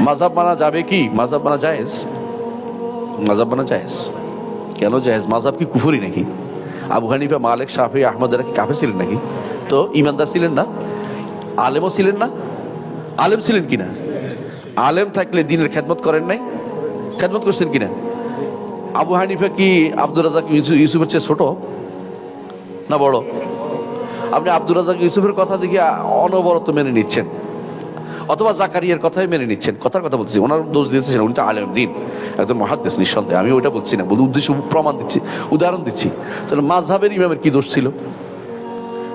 মাযহাব মানা যাবে কি? মাযহাব মানা জায়েজ, মাযহাব মানা জায়েজ। কেন জায়েজ? মাযহাব কি কুফরি নাকি? আবু হানিফা, মালিক, শাফি, আহমদ এরা কি কাফের ছিলেন নাকি? তো ইমানদার ছিলেন না? আলেমও ছিলেন না? আলেম ছিলেন কিনা? আলেম থাকলে দিনের খেদমত করেন নাই? খেদমত করছেন কিনা? আবু হানিফা কি আব্দুর রাজ্জাক ইউসুফের চেয়ে ছোট না বড়? আপনি আব্দুর রাজ্জাক ইউসুফের কথা দেখে অনবরত মেনে নিচ্ছেন, অথবা জাকারিয়ার কথাই মেনে নিচ্ছেন। কথার কথা বলছি, ওনার দোষ দিতেছেন, উনি তো আলেম দিন, একজন মুহাদ্দিস নিঃসন্দেহে। আমি ওইটা বলছি না, বলি উদ্দেশ্য প্রমাণ দিচ্ছি, উদাহরণ দিচ্ছি। তাহলে মাযহাবের ইমামের কি দোষ ছিল?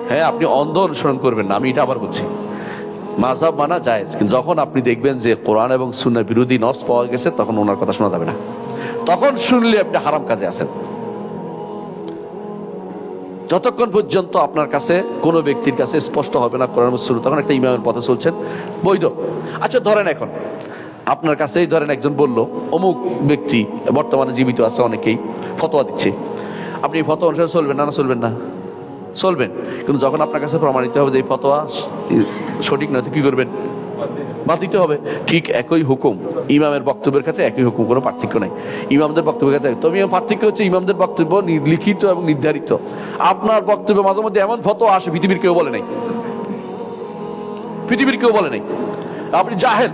হ্যাঁ, আপনি অন্ধ অনুসরণ করবেন না, আমি এটা আবার বলছি। মাযহাব মানা জায়েজ, কিন্তু যখন আপনি দেখবেন যে কোরআন এবং সুন্নাহ বিরোধী নস পাওয়া গেছে, তখন ওনার কথা শোনা যাবে না। তখন শুনলে আপনি হারাম কাজে আছেন। যতক্ষণ পর্যন্ত আপনার কাছে কোনো ব্যক্তির কাছে স্পষ্ট হবে না কোরআন এবং সুন্নাহ, তখন একটা ইমামের পথে চলছেন, বৈধ। আচ্ছা ধরেন, এখন আপনার কাছেই ধরেন একজন বলল, অমুক ব্যক্তি বর্তমানে জীবিত আছে, অনেকেই ফতোয়া দিচ্ছে, আপনি এই ফতোয়া অনুসারে চলবেন না? না চলবেন না? চলবেন। কিন্তু যখন আপনার কাছে প্রমাণিত হবে যে এই ফতোয়া সঠিক নয়, তো কি করবেন? বাদ দিতে হবে। ঠিক একই হুকুম ইমামের বক্তব্যের ক্ষেত্রে, একই হুকুম, কোনো পার্থক্য নাই। ইমামদের বক্তব্যের ক্ষেত্রে, তবে পার্থক্য হচ্ছে ইমামদের বক্তব্য লিখিত এবং নির্ধারিত। আপনার বক্তব্য মাঝে মধ্যে এমন ফতোয়া আসে পৃথিবীর কেউ বলে নাই, পৃথিবীর কেউ বলে নাই, আপনি জাহেল।